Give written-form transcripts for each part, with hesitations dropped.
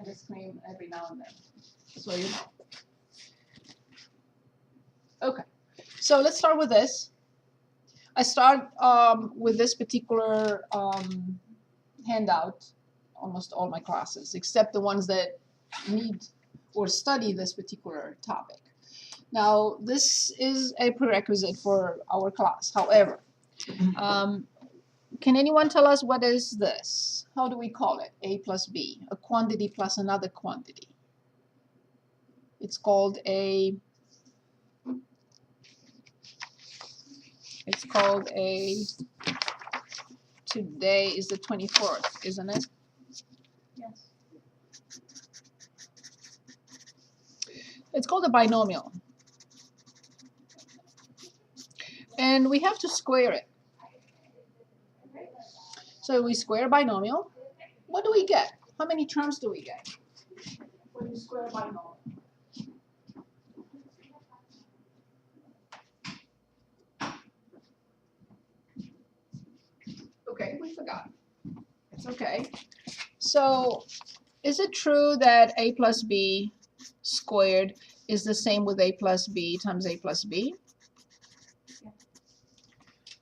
I just scream every now and then, so you know. Okay, so let's start with this. I start with this particular handout, almost all my classes, except the ones that need or study this particular topic. Now, this is a prerequisite for our class. However, can anyone tell us what is this? How do we call it? A plus B, a quantity plus another quantity. It's called a today is the 24th, isn't it? Yes. It's called a binomial. And we have to square it. So we square a binomial. What do we get? How many terms do we get when you square a binomial? Okay, we forgot. It's okay. So is it true that a plus b squared is the same with a plus b times a plus b? Yeah.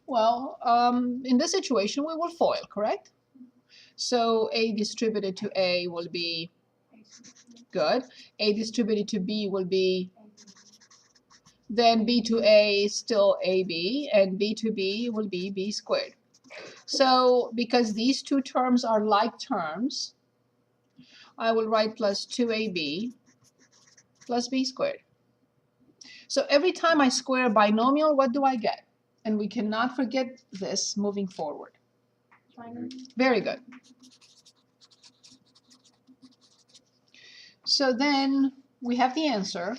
Well, in this situation, we will FOIL, correct? So a distributed to a will be good. A distributed to b will be, then b to a is still ab, and b to b will be b squared. So because these two terms are like terms, I will write plus 2ab plus b squared. So every time I square a binomial, what do I get? And we cannot forget this moving forward. Very good. So then we have the answer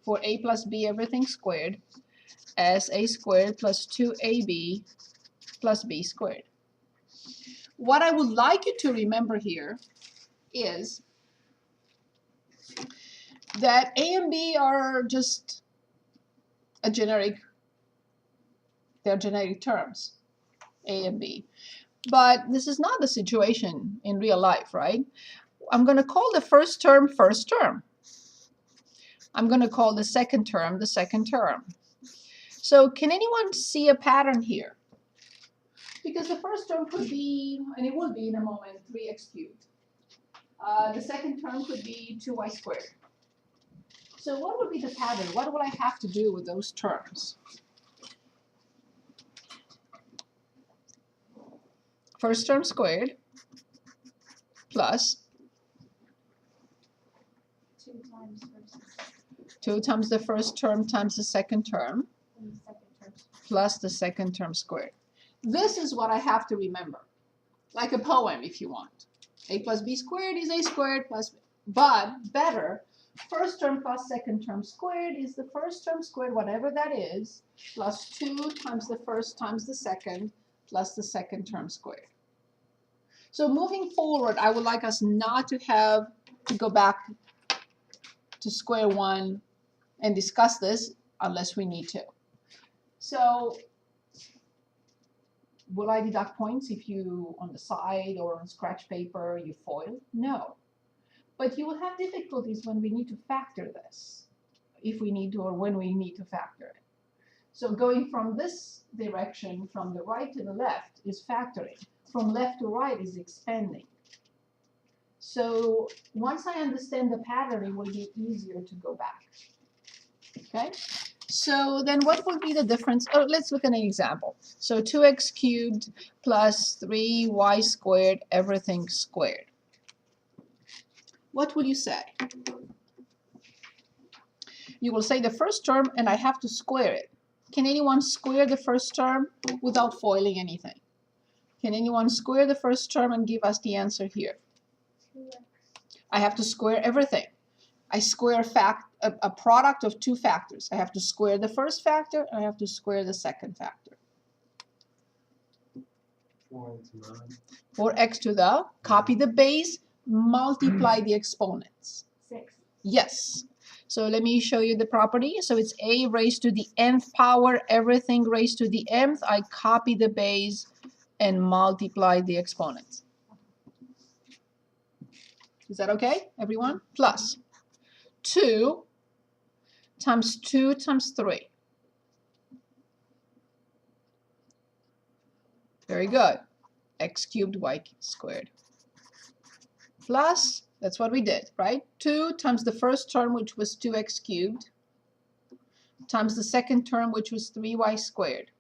for a plus b everything squared as a squared plus 2ab plus b squared. What I would like you to remember here is that a and b are just a generic, they're generic terms, a and b. But this is not the situation in real life, right? I'm going to call the first term. I'm going to call the second term the second term. So can anyone see a pattern here? Because the first term could be, and it will be in a moment, 3x cubed. The second term could be 2y squared. So what would be the pattern? What will I have to do with those terms? First term squared plus 2 times the first term times the second term plus the second term squared. This is what I have to remember, like a poem if you want. A plus b squared is a squared plus b. But better, first term plus second term squared is the first term squared, whatever that is, plus 2 times the first times the second plus the second term squared. So moving forward, I would like us not to have to go back to square one and discuss this unless we need to. So will I deduct points if you, on the side or on scratch paper, you FOIL? No. But you will have difficulties when we need to factor this, if we need to or when we need to factor it. So going from this direction, from the right to the left, is factoring. From left to right is expanding. So once I understand the pattern, it will be easier to go back. Okay? So then what would be the difference? Oh, let's look at an example. So 2x cubed plus 3y squared, everything squared. What will you say? You will say the first term, and I have to square it. Can anyone square the first term without foiling anything? Can anyone square the first term and give us the answer here? 2x. I have to square everything. I square a product of two factors. I have to square the first factor, and I have to square the second factor. 4x to the, copy the base, multiply the exponents. 6. Yes. So let me show you the property. So it's a raised to the nth power, everything raised to the mth. I copy the base and multiply the exponents. Is that okay, everyone? Plus 2 times 2 times 3. Very good. X cubed y squared. Plus, that's what we did, right? 2 times the first term, which was 2x cubed, times the second term, which was 3y squared.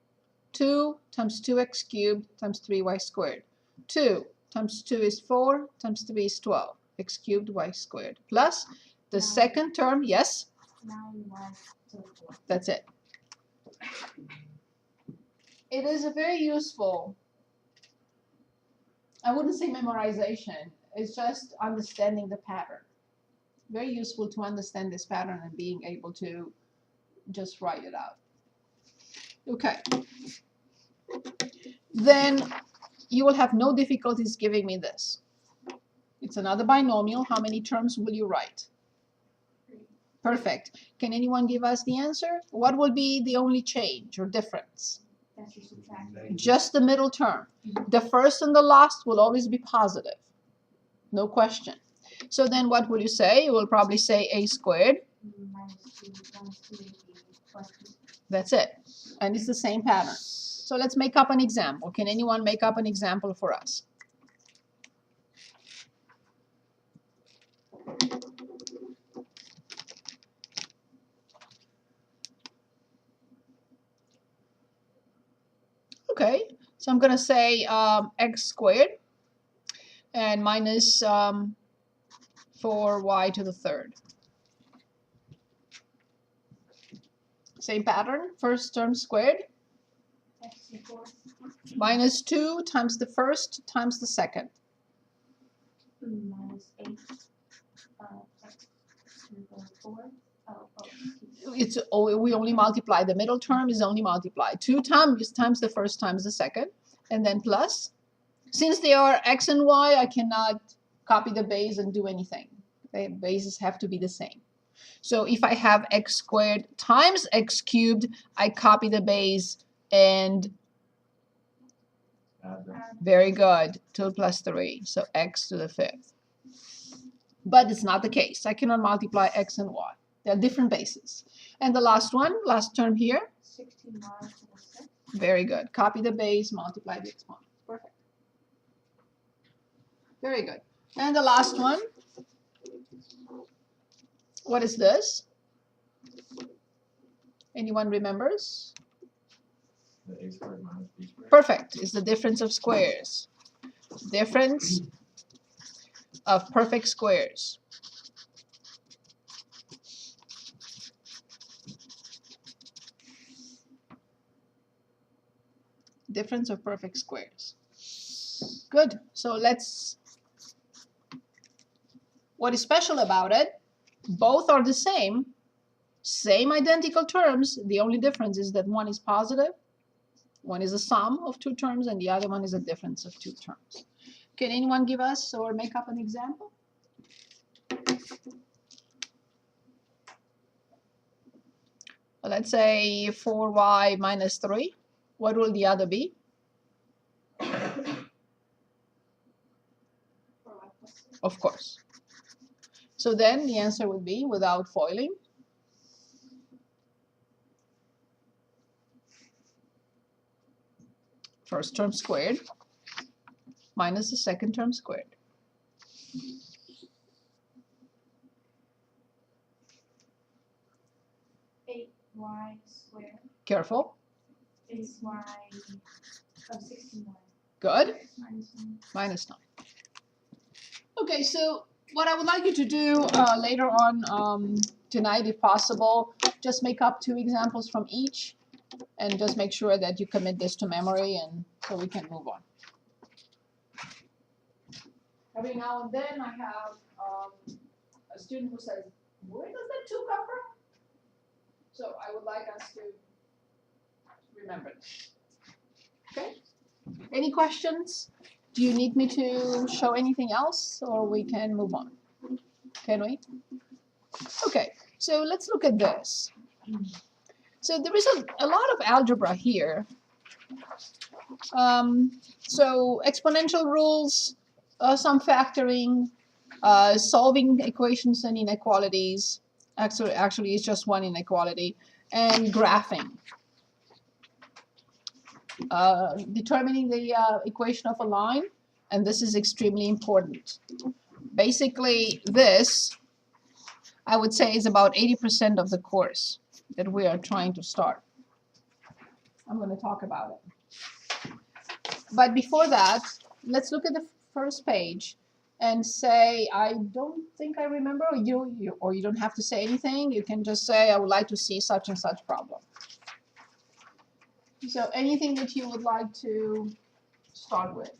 2 times 2x cubed times 3y squared. 2 times 2 is 4, times 3 is 12. X cubed y squared. Plus the second term, yes? 9y to the 4. That's it. It is a very useful, I wouldn't say memorization, it's just understanding the pattern. Very useful to understand this pattern and being able to just write it out. Okay. Then you will have no difficulties giving me this. It's another binomial. How many terms will you write? Perfect. Can anyone give us the answer? What will be the only change or difference? That's your subtraction. Just the middle term. The first and the last will always be positive. No question. So then what will you say? You will probably say a squared. Minus 2 times 2 would be plus 2. That's it. And it's the same pattern. So let's make up an example. Can anyone make up an example for us? Okay, so I'm going to say x squared and minus 4y to the third. Same pattern, first term squared, X to the 4. minus 2 times the first times the second. Minus 8. X to the 4. It's we only multiply, the middle term is only multiplied. 2 times the first times the second, and then plus. Since they are x and y, I cannot copy the base and do anything. The bases have to be the same. So if I have x squared times x cubed, I copy the base and very good, 2 plus 3, so x to the 5th. But it's not the case. I cannot multiply x and y. They're different bases. And the last one, last term here. 16y to the 6. Very good. Copy the base, multiply the exponent. Perfect. Very good. And the last one. What is this? Anyone remembers? The a squared minus b squared. Perfect. It's the difference of squares. Difference of perfect squares. Difference of perfect squares. Good. So let's, what is special about it, both are the same identical terms. The only difference is that one is positive, one is a sum of two terms, and the other one is a difference of two terms. Can anyone give us or make up an example? Well, let's say 4y minus 3. What will the other be? 4y plus 6. Of course. So then the answer would be, without foiling, first term squared minus the second term squared. Y squared Careful. is y of 16y Good. minus 1. Minus 9. Okay, so what I would like you to do later on tonight, if possible, just make up 2 examples from each and just make sure that you commit this to memory, and so we can move on. Every now and then I have a student who says, where does that 2 come from? So I would like us to remember this. Okay? Any questions? Do you need me to show anything else, or we can move on? Can we? Okay, so let's look at this. So there is a lot of algebra here. So exponential rules, some factoring, solving equations and inequalities. Actually, it's just one inequality. And graphing. Determining the equation of a line, and this is extremely important. Basically, this, I would say, is about 80% of the course that we are trying to start. I'm going to talk about it. But before that, let's look at the first page and say, I don't think I remember, or you don't have to say anything. You can just say, I would like to see such and such problem. So anything that you would like to start with.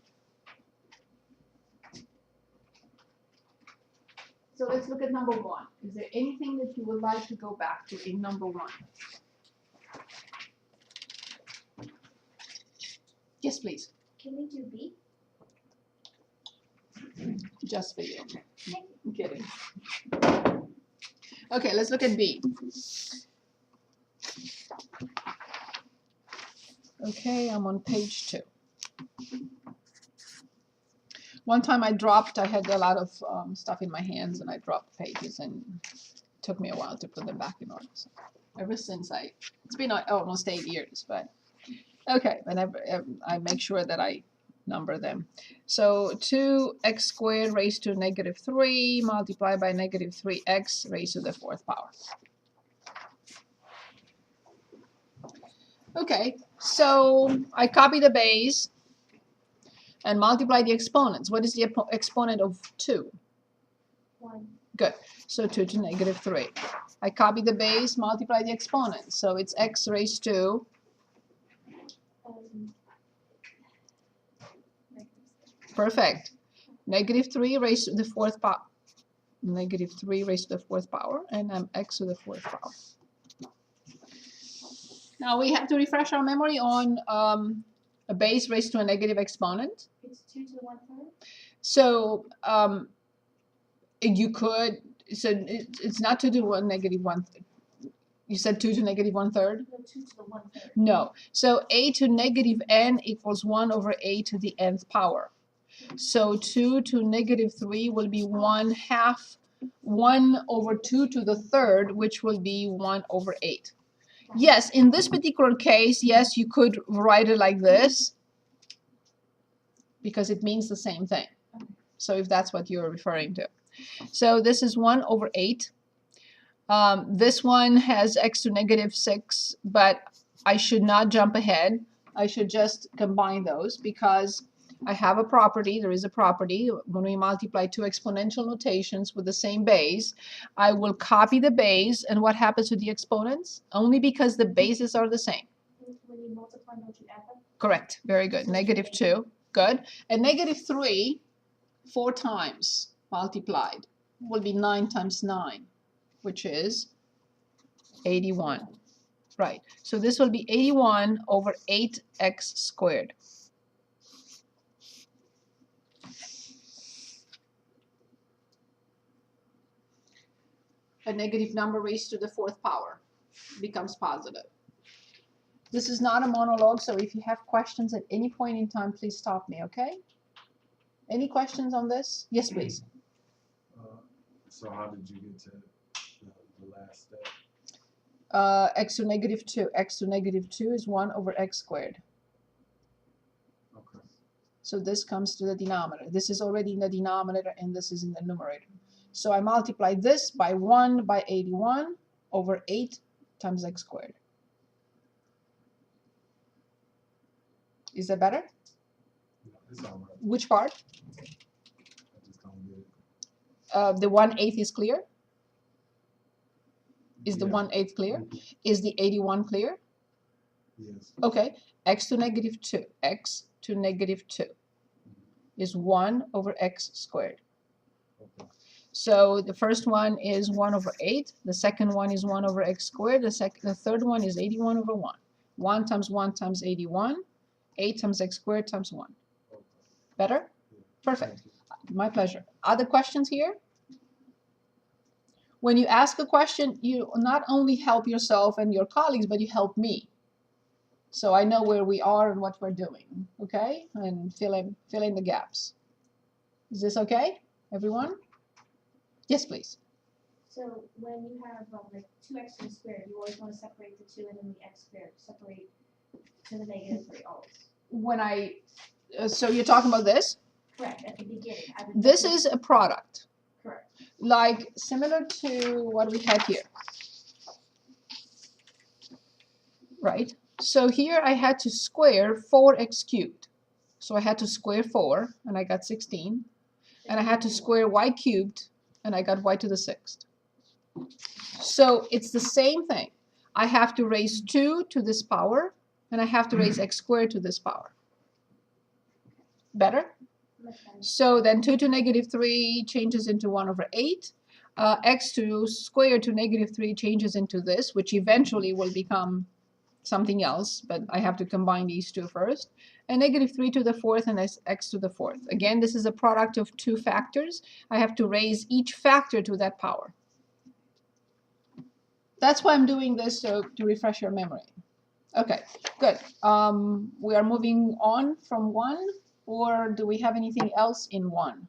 So let's look at number 1. Is there anything that you would like to go back to in number 1? Yes, please. Can we do B? Just for you. I'm kidding. Okay, let's look at B. Okay, I'm on page 2. One time I had a lot of stuff in my hands and I dropped pages and it took me a while to put them back in order. So ever since it's been almost 8 years, but okay, whenever I make sure that I number them. So 2x squared raised to -3 multiplied by -3x raised to the 4th power. Okay, so I copy the base and multiply the exponents. What is the exponent of 2? 1. Good. So 2 to -3. I copy the base, multiply the exponent. So it's x raised to perfect. -3 raised to the 4th power. -3 raised to the 4th power, and I'm x to the 4th power. Now we have to refresh our memory on a base raised to a negative exponent. It's 2 to the 1/3. So you could, so it's not 2 to the -1. You said 2 to -1/3? No, 2 to the 1/3. No. So a to -n equals 1 over a to the nth power. So 2 to -3 will be 1/2, 1 over 2 to the 3rd, which will be 1 over 8. Yes, in this particular case, yes, you could write it like this because it means the same thing. So if that's what you're referring to. So this is 1 over 8. This one has x to -6, but I should not jump ahead. I should just combine those because I have a property. There is a property. When we multiply two exponential notations with the same base, I will copy the base. And what happens to the exponents? Only because the bases are the same. When you multiply, don't you add them? Correct. Very good. -2. Good. And -3, 4 times multiplied, will be 9 times 9, which is 81. Right. So this will be 81 over 8x squared. A negative number raised to the 4th power becomes positive. This is not a monologue, so if you have questions at any point in time, please stop me, okay? Any questions on this? Yes, please. So how did you get to the last step? X to -2. X to -2 is 1 over x squared. Okay. So this comes to the denominator. This is already in the denominator, and this is in the numerator. So I multiply this by 1 by 81 over 8 times x squared. Is that better? Yeah, it's all right. Which part? I just don't get it. The 1/8 is clear? Is the Yeah. 1/8 clear? Mhm. Is the 81 clear? Yes. Okay. X to -2. X to -2 is 1 over x squared. Okay. So the first one is 1 over 8. The second one is 1 over x squared. The third one is 81 over 1. 1 times 1 times 81. 8 times x squared times 1. Okay. Better? Yeah. Perfect. Thank you. My pleasure. Other questions here? When you ask a question, you not only help yourself and your colleagues, but you help me. So I know where we are and what we're doing, okay? And fill in the gaps. Is this okay, everyone? Yes, please. So when you have like 2x squared, you always want to separate the 2 and then the x squared. Separate to the -3 always. When I, so you're talking about this? Correct, at the beginning. This is a product. Correct. Like similar to what we had here. Right? So here I had to square 4x cubed. So I had to square 4, and I got 16. And I had to square y cubed, and I got y to the 6th. So it's the same thing. I have to raise 2 to this power, and I have to raise x squared to this power. Better? So then 2 to -3 changes into 1/8. X to square to -3 changes into this, which eventually will become something else, but I have to combine these two first. And -3 to the 4th and x to the 4th. Again, this is a product of two factors. I have to raise each factor to that power. That's why I'm doing this, so to refresh your memory. Okay, good. We are moving on from 1, or do we have anything else in 1?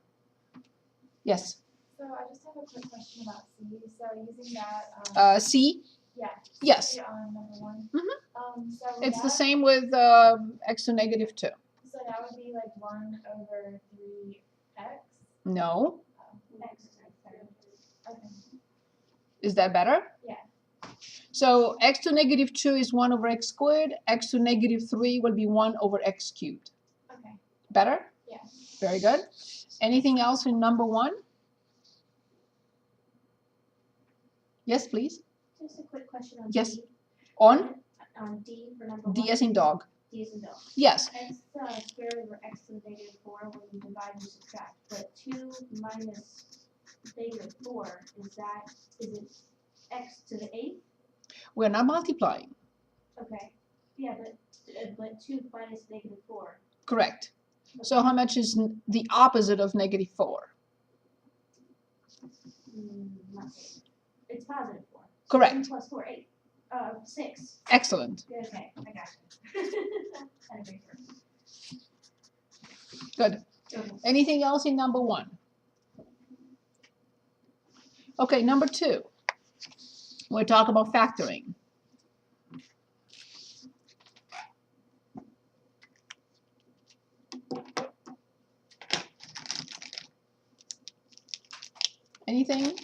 Yes? So I just have a quick question about C. So using that, C? yeah. Yes. On number 1. So It's the that, same with x to -2. So that would be like 1/3x. No. X. Okay. Is that better? Yeah. So x to -2 is 1/x squared. X to -3 will be 1/x cubed. Okay. Better? Yeah. Very good. Anything else in number 1? Yes, please. Just a quick question on Yes. D. On On D for number D 1. as in dog. D as in dog. Yes. X squared over x to the -4 when you divide and subtract. But 2 minus -4, is it x to the 8th? We're not multiplying. Okay. Yeah, but 2 minus -4. Correct. So how much is the opposite of -4? Nothing. It's +4. Correct. 2 plus 4, 8. 6. Excellent. Good, okay, I got you. Had to make sure. Good. Anything else in number 1? Okay, number 2. We'll talk about factoring. Anything?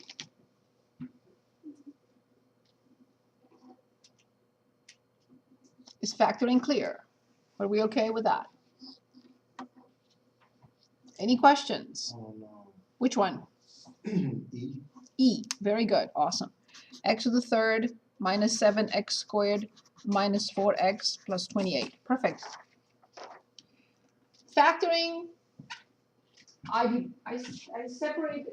Is factoring clear? Are we okay with that? Any questions? Oh, no. Which one? E. E. Very good. Awesome. X to the 3rd minus 7x squared minus 4x plus 28. Perfect. Factoring. I separate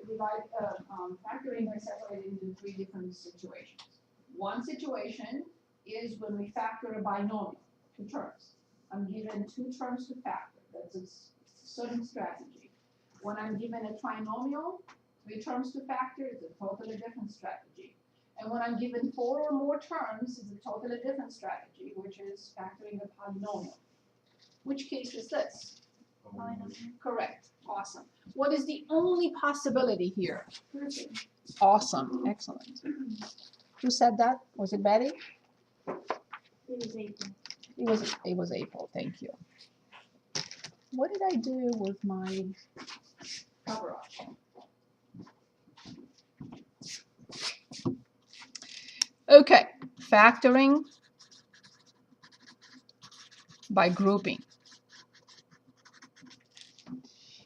factoring. I separate it into 3 different situations. One situation is when we factor a binomial, 2 terms. I'm given 2 terms to factor. That's a certain strategy. When I'm given a trinomial, 3 terms to factor, it's a totally different strategy. And when I'm given 4 or more terms, it's a totally different strategy, which is factoring a polynomial. Which case is this? Correct. Awesome. What is the only possibility here? Awesome. Excellent. Who said that? Was it Betty? It was 8. It was April. Thank you. What did I do with my cover up? Okay, factoring by grouping.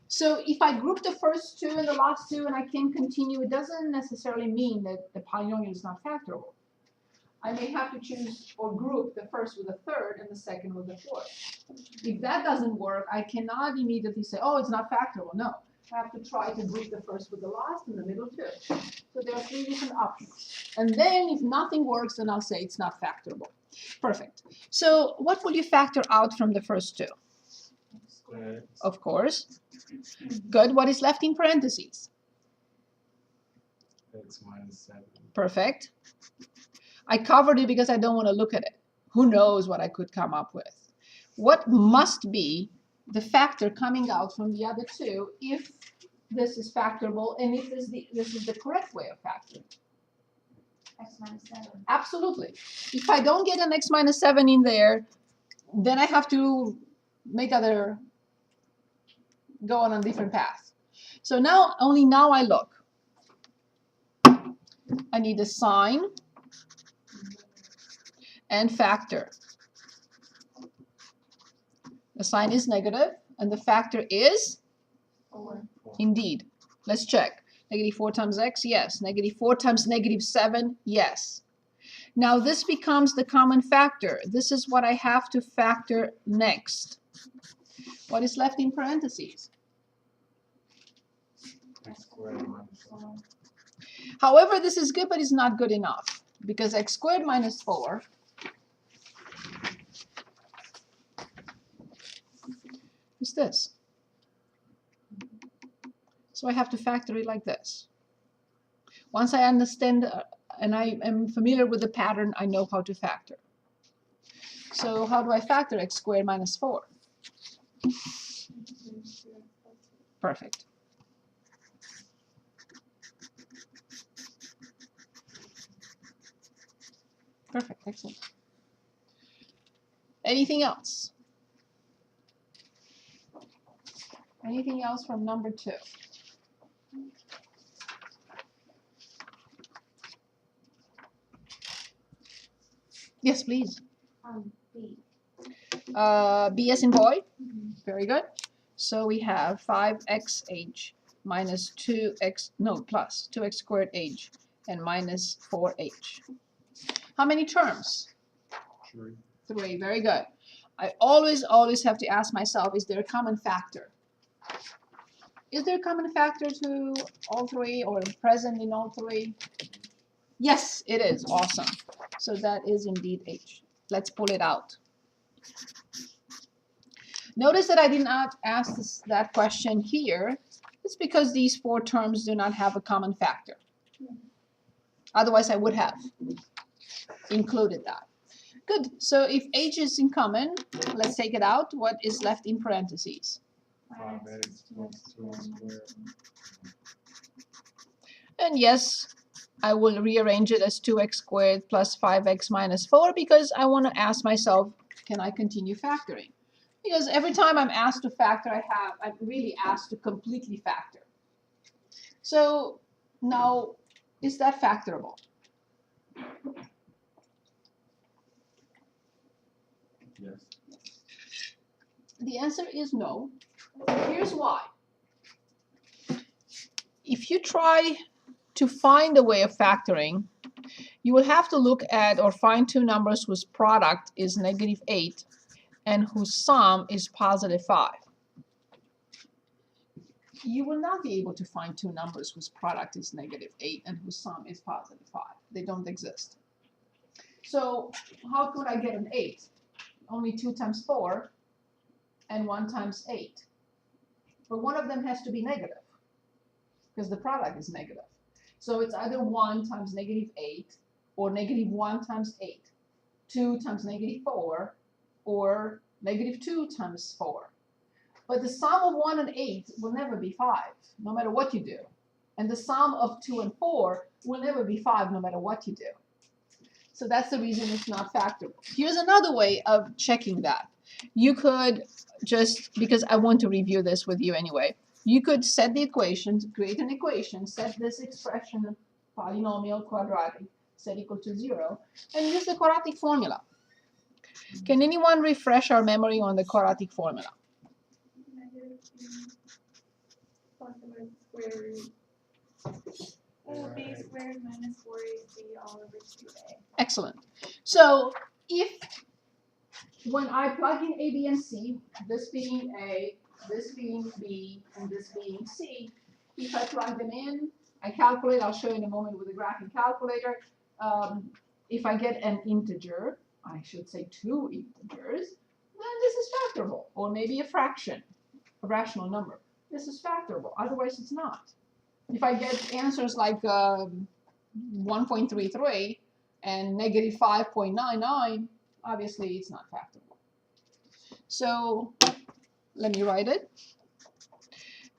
So if I group the first 2 and the last 2 and I can continue, it doesn't necessarily mean that the polynomial is not factorable. I may have to choose or group the first with the 3rd and the second with the 4th. If that doesn't work, I cannot immediately say, oh, it's not factorable. No, I have to try to group the first with the last and the middle 2. So there are 3 different options. And then if nothing works, then I'll say it's not factorable. Perfect. So what will you factor out from the first 2? Squared. Of course. Good. What is left in parentheses? X minus 7. Perfect. I covered it because I don't want to look at it. Who knows what I could come up with? What must be the factor coming out from the other 2 if this is factorable, and if this is the correct way of factoring. X minus 7. Absolutely. If I don't get an x minus 7 in there, then I have to make other, go on a different path. So now, only now I look. I need a sign and factor. The sign is negative, and the factor is? 4. Indeed. Let's check. Negative 4 times x, yes. Negative 4 times negative 7, yes. Now this becomes the common factor. This is what I have to factor next. What is left in parentheses? X squared minus 4. However, this is good, but it's not good enough, because x squared minus 4 is this. So I have to factor it like this. Once I understand and I am familiar with the pattern, I know how to factor. So how do I factor x squared minus 4? Perfect. Perfect, excellent. Anything else? Anything else from number 2? Yes, please. B. B as in boy. Very good. So we have 5xh minus 2x, no, plus 2x squared h and minus 4h. How many terms? 3. 3. Very good. I always have to ask myself, is there a common factor? Is there a common factor to all 3 or present in all 3? Yes, it is. Awesome. So that is indeed h. Let's pull it out. Notice that I did not ask that question here. It's because these 4 terms do not have a common factor. Otherwise, I would have included that. Good. So if h is in common, let's take it out. What is left in parentheses? 5x plus 2x squared. And yes, I will rearrange it as 2x squared plus 5x minus 4 because I want to ask myself, can I continue factoring? Because every time I'm asked to factor, I'm really asked to completely factor. So now, is that factorable? Yes. The answer is no. Here's why. If you try to find a way of factoring, you will have to look at or find 2 numbers whose product is negative 8 and whose sum is positive 5. You will not be able to find 2 numbers whose product is negative 8 and whose sum is positive 5. They don't exist. So how could I get an 8? Only 2 times 4 and 1 times 8. But one of them has to be negative because the product is negative. So it's either 1 times negative 8 or negative 1 times 8, 2 times negative 4, or negative 2 times 4. But the sum of 1 and 8 will never be 5, no matter what you do. And the sum of 2 and 4 will never be 5, no matter what you do. So that's the reason it's not factorable. Here's another way of checking that. You could just, because I want to review this with you anyway, you could set the equations, create an equation, set this expression, polynomial, quadratic, set equal to 0, and use the quadratic formula. Can anyone refresh our memory on the quadratic formula? B squared minus 4ac all over 2a. Excellent. So if, when I plug in A, B, and C, this being A, this being B, and this being C, if I plug them in, I calculate, I'll show you in a moment with a graphing calculator. If I get an integer, I should say 2 integers, then this is factorable, or maybe a fraction, a rational number. This is factorable, otherwise it's not. If I get answers like 1.33 and negative 5.99, obviously it's not factorable. So let me write it.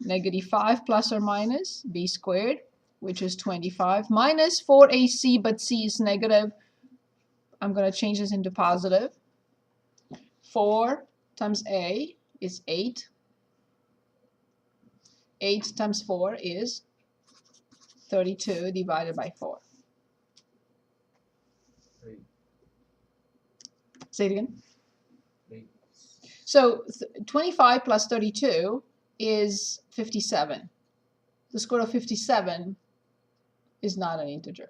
Negative 5 plus or minus b squared, which is 25, minus 4ac, but c is negative. I'm going to change this into positive. 4 times a is 8. 8 times 4 is 32 divided by 4. Eight. Say it again. 8. So 25 plus 32 is 57. The square root of 57 is not an integer.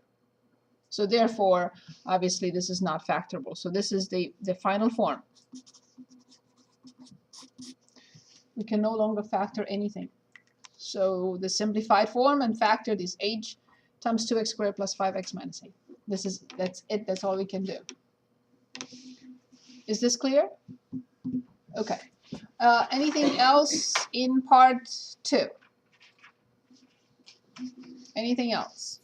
So therefore, obviously, this is not factorable. So this is the final form. We can no longer factor anything. So the simplified form and factored is h times 2x squared plus 5x minus 8. That's it. That's all we can do. Is this clear? Okay. Anything else in part 2? Anything else?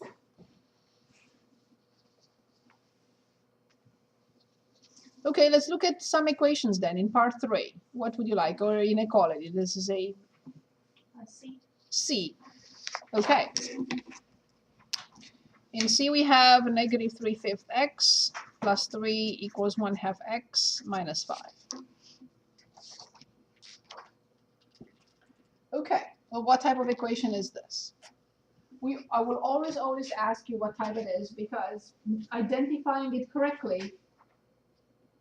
Okay, let's look at some equations then in part 3. What would you like? Or inequality. This is a C. C. Okay. In C we have negative 3/5 x plus 3 equals 1/2 x minus 5. Okay, well, what type of equation is this? I will always ask you what type it is, because identifying it correctly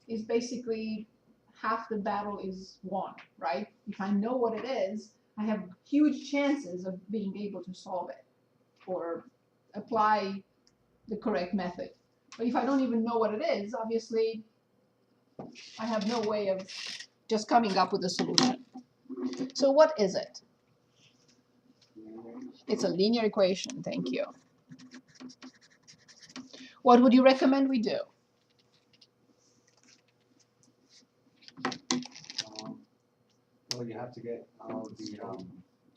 is basically half the battle is won, right? If I know what it is, I have huge chances of being able to solve it or apply the correct method. But if I don't even know what it is, obviously, I have no way of just coming up with a solution. So what is it? It's a linear equation, thank you. What would you recommend we do? Well, you have to get all of the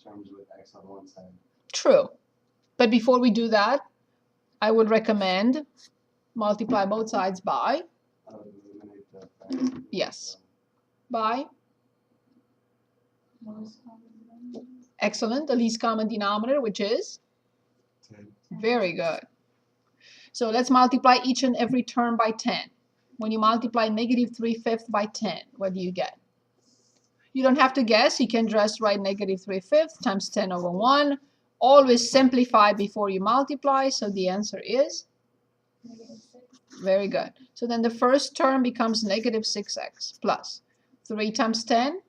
terms with x on one side. True. But before we do that, I would recommend multiply both sides by, Eliminate the factor. yes, by, excellent, the least common denominator, which is 10. very good. So let's multiply each and every term by 10. When you multiply negative 3/5 by 10, what do you get? You don't have to guess. You can just write negative 3/5 times 10 over 1. Always simplify before you multiply. So the answer is? Very good. So then the first term becomes negative 6x plus 3 times 10.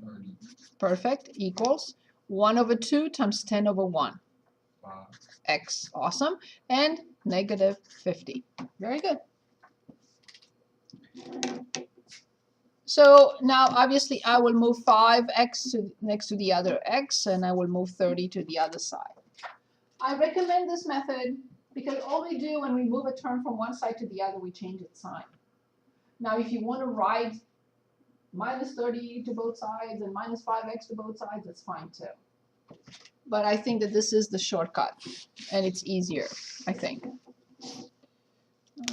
30. Perfect. Equals 1 over 2 times 10 over 1. 5. X. Awesome. And negative 50. Very good. So now obviously I will move 5x next to the other x, and I will move 30 to the other side. I recommend this method because all we do when we move a term from one side to the other, we change its sign. Now if you want to write minus 30 to both sides and minus 5x to both sides, that's fine too. But I think that this is the shortcut, and it's easier, I think.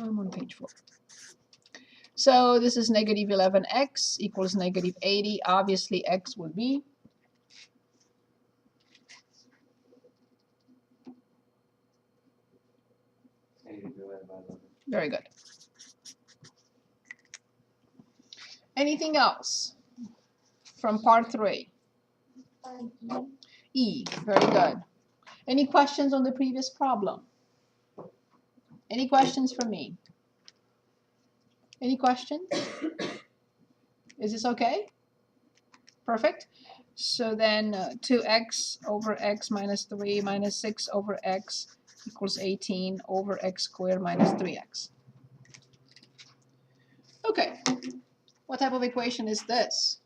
I'm on page 4. So this is negative 11x equals negative 80. Obviously, x will be very good. Anything else from part 3? E, very good. Any questions on the previous problem? Any questions for me? Any questions? Is this okay? Perfect. So then 2x over x minus 3 minus 6 over x equals 18 over x squared minus 3x. Okay. What type of equation is this?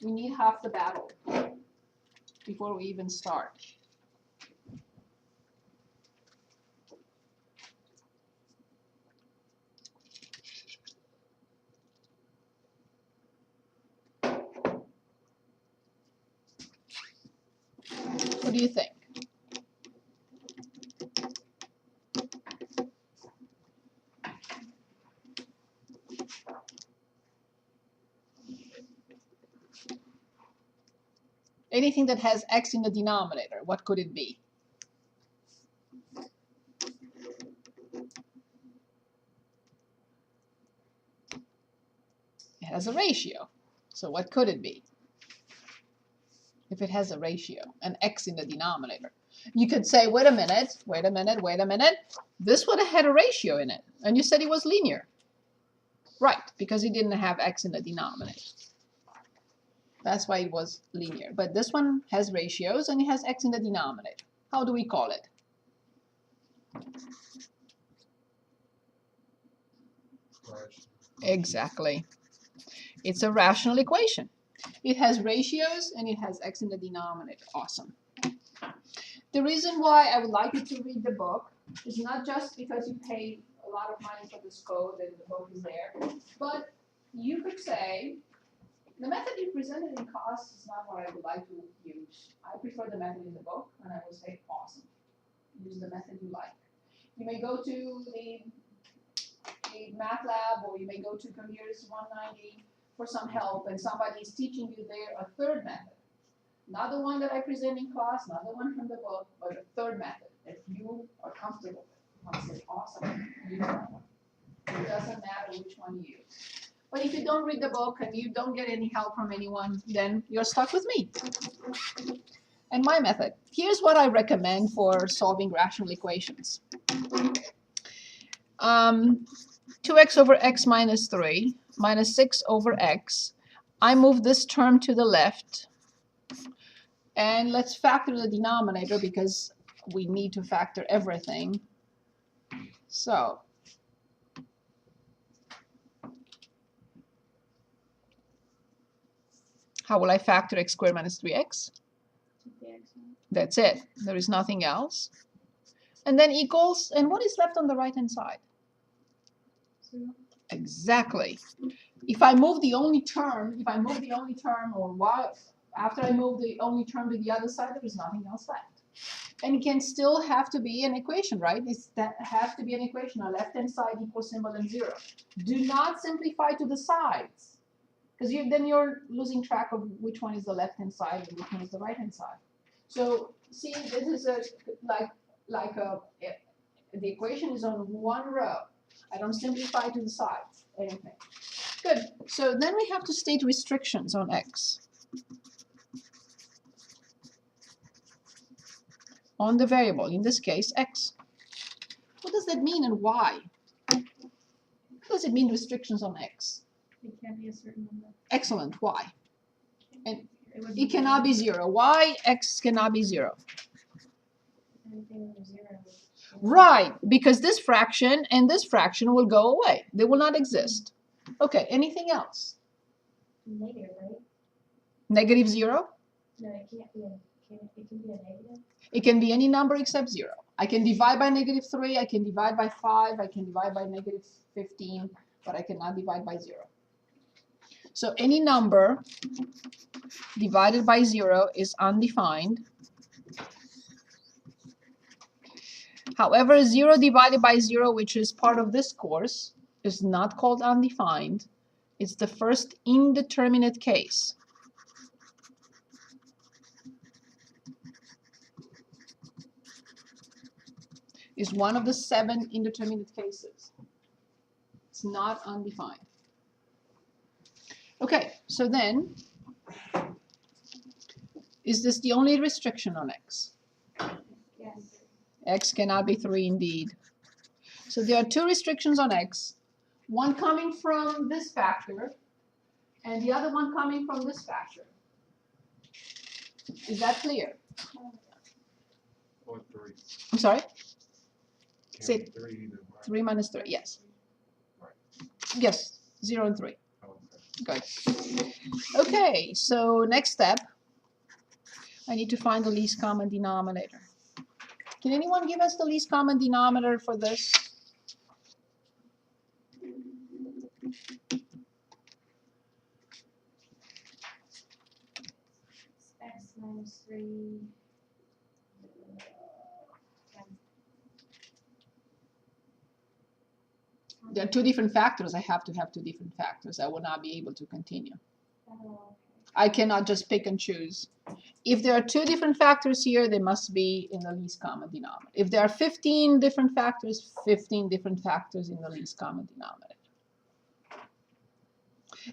We need half the battle before we even start. What do you think? Anything that has x in the denominator, what could it be? It has a ratio. So what could it be? If it has a ratio, an x in the denominator. You could say, wait a minute, wait a minute, wait a minute. This would have had a ratio in it. And you said it was linear. Right, because it didn't have x in the denominator. That's why it was linear. But this one has ratios and it has x in the denominator. How do we call it? Exactly. It's a rational equation. It has ratios and it has x in the denominator. Awesome. The reason why I would like you to read the book is not just because you paid a lot of money for this code and the book is there, but you could say, the method you presented in class is not what I would like to use. I prefer the method in the book, and I would say, awesome. Use the method you like. You may go to the math lab, or you may go to Computers 190 for some help, and somebody is teaching you there a third method. Not the one that I present in class, not the one from the book, but a third method that you are comfortable with. I say, awesome, use that one. It doesn't matter which one you use. But if you don't read the book and you don't get any help from anyone, then you're stuck with me and my method. Here's what I recommend for solving rational equations. 2x over x minus 3 minus 6 over x. I move this term to the left. And let's factor the denominator because we need to factor everything. So how will I factor x squared minus 3x? That's it. There is nothing else. And then equals, and what is left on the right-hand side? 0. Exactly. If I move the only term, or what, after I move the only term to the other side, there is nothing else left. And it can still have to be an equation, right? That has to be an equation. A left-hand side equals symbol and 0. Do not simplify to the sides, because then you're losing track of which one is the left-hand side and which one is the right-hand side. So see, this is the equation is on one row. I don't simplify to the sides, anything. Good. So then we have to state restrictions on x. On the variable, in this case, x. What does that mean and why? What does it mean restrictions on x? It can't be a certain number. Excellent. Why? And would it cannot be 0. Why x cannot be 0? Anything over 0. Right, because this fraction and this fraction will go away. They will not exist. Okay, anything else? Negative, right? Negative 0? No, it can't be it can be a negative. It can be any number except 0. I can divide by negative 3, I can divide by 5, I can divide by negative 15, but I cannot divide by 0. So any number divided by 0 is undefined. However, 0 divided by 0, which is part of this course, is not called undefined. It's the first indeterminate case. Is one of the 7 indeterminate cases. It's not undefined. Okay, so then, is this the only restriction on x? Yes. X cannot be 3 indeed. So there are 2 restrictions on x, one coming from this factor and the other one coming from this factor. Is that clear? Or 3. I'm sorry? Can Say be 3 either way. 3 minus 3, yes. Right. Yes, 0 and 3. Okay. Good. Okay, so next step, I need to find the least common denominator. Can anyone give us the least common denominator for this? X minus 3. There are 2 different factors. I have to have 2 different factors. I will not be able to continue. Oh, I cannot just pick and choose. If there are two different factors here, they must be in the least common denominator. If there are 15 different factors, 15 different factors in the least common denominator.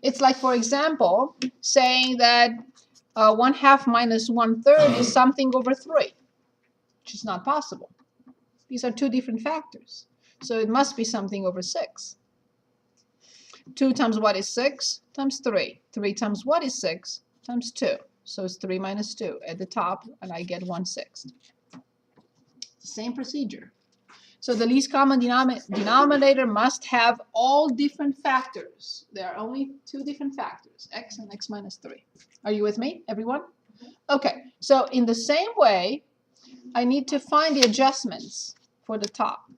It's like, for example, saying that 1/2 minus 1/3 is something over 3, which is not possible. These are two different factors. So it must be something over 6. 2 times what is 6? Times 3. 3 times what is 6? Times 2. So it's 3 minus 2 at the top, and I get 1/6. Same procedure. So the least common denominator must have all different factors. There are only two different factors, x and x minus 3. Are you with me, everyone? Okay, so in the same way, I need to find the adjustments for the top.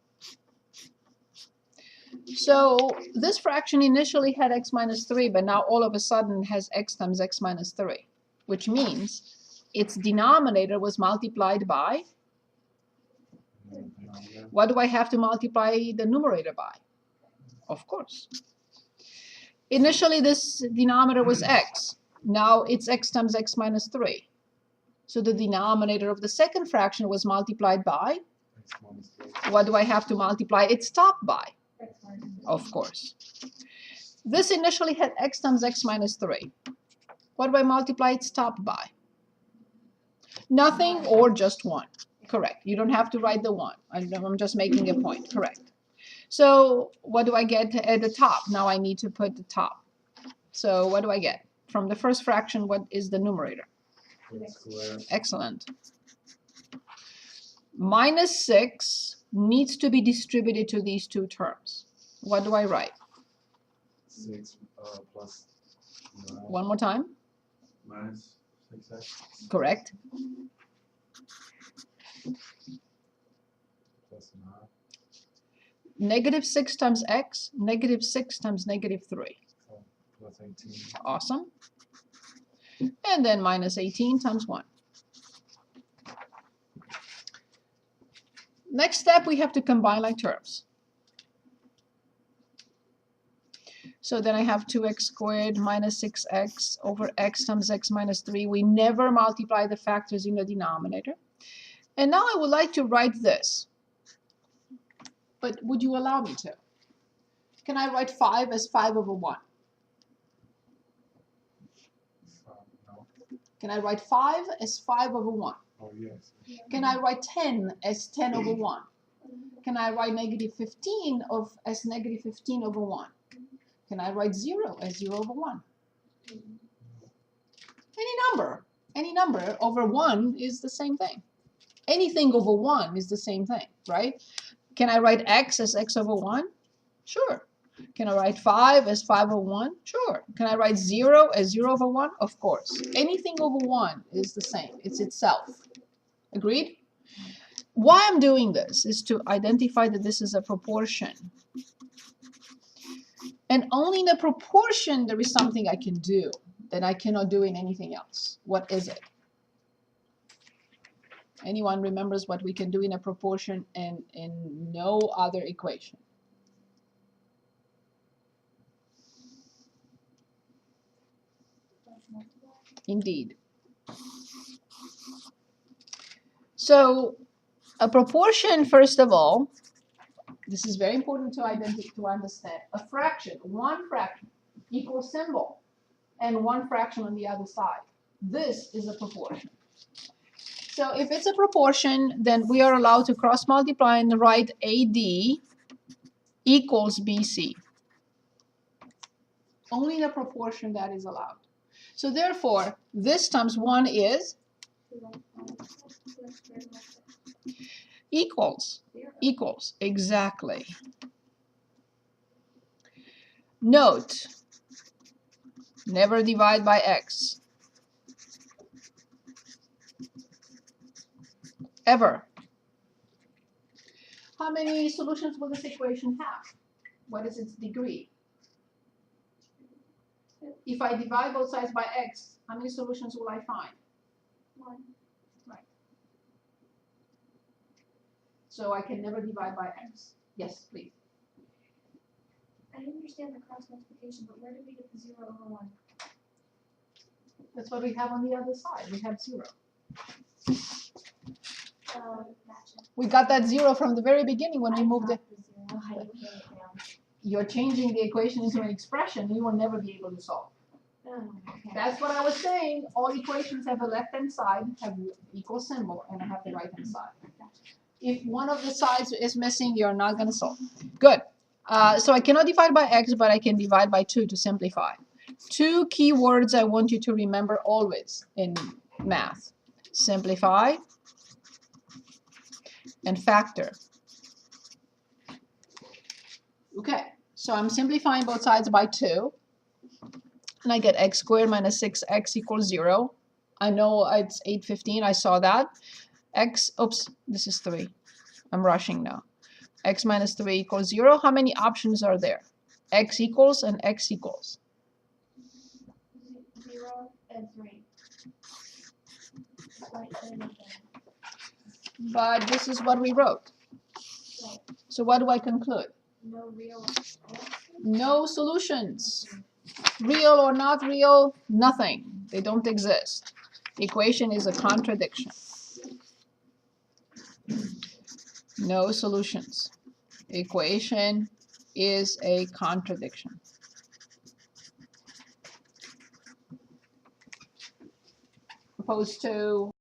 So this fraction initially had x minus 3, but now all of a sudden has x times x minus 3, which means its denominator was multiplied by, what do I have to multiply the numerator by? Of course. Initially this denominator was x. Now it's x times x minus 3. So the denominator of the second fraction was multiplied by, what do I have to multiply its top by? Of course. This initially had x times x minus 3. What do I multiply its top by? Nothing or just 1. Correct. You don't have to write the 1. I'm just making a point. Correct. So what do I get at the top? Now I need to put the top. So what do I get? From the first fraction, what is the numerator? Excellent. Minus 6 needs to be distributed to these two terms. What do I write? 6 plus 9 One more time. minus 6x Correct. plus 9. Negative 6 times x, negative 6 times negative 3. Plus 18. Awesome. And then minus 18 times 1. Next step, we have to combine like terms. So then I have 2x squared minus 6x over x times x minus 3. We never multiply the factors in the denominator. And now I would like to write this. But would you allow me to? Can I write 5 as 5 over 1? No. Can I write 5 as 5 over 1? Oh, yes. Can I write 10 as 10 over 1? Can I write negative 15 as negative 15 over 1? Can I write 0 as 0 over 1? Any number over 1 is the same thing. Anything over 1 is the same thing, right? Can I write x as x over 1? Sure. Can I write 5 as 5 over 1? Sure. Can I write 0 as 0 over 1? Of course. Anything over 1 is the same. It's itself. Agreed? Why I'm doing this is to identify that this is a proportion. And only in a proportion there is something I can do that I cannot do in anything else. What is it? Anyone remembers what we can do in a proportion and in no other equation? Indeed. So a proportion, first of all, this is very important to understand. A fraction, one fraction equals symbol, and one fraction on the other side. This is a proportion. So if it's a proportion, then we are allowed to cross multiply and write AD equals BC. Only the proportion that is allowed. So therefore, this times 1 is equals. Equals, exactly. Note, never divide by x. Ever. How many solutions will this equation have? What is its degree? If I divide both sides by x, how many solutions will I find? 1. Right. So I can never divide by x. Yes, please. I understand the cross multiplication, but where did we get the 0 over 1? That's what we have on the other side. We have 0. Gotcha. We got that 0 from the very beginning when we moved it. Oh, how you put it down. You're changing the equation into an expression you will never be able to solve. Oh, okay. That's what I was saying. All equations have a left-hand side, have equal symbol, and I have the right-hand side. If one of the sides is missing, you're not going to solve. Good. So I cannot divide by x, but I can divide by 2 to simplify. 2 key words I want you to remember always in math. Simplify and factor. Okay, so I'm simplifying both sides by 2. And I get x squared minus 6x equals 0. I know it's 8:15. I saw that. Oops, this is 3. I'm rushing now. X minus 3 equals 0. How many options are there? X equals and x equals. 0 and 3. Right, same as that. But this is what we wrote. Right. So what do I conclude? No real No solutions. Real or not real, nothing. They don't exist. The equation is a contradiction. No solutions. Equation is a contradiction. Opposed to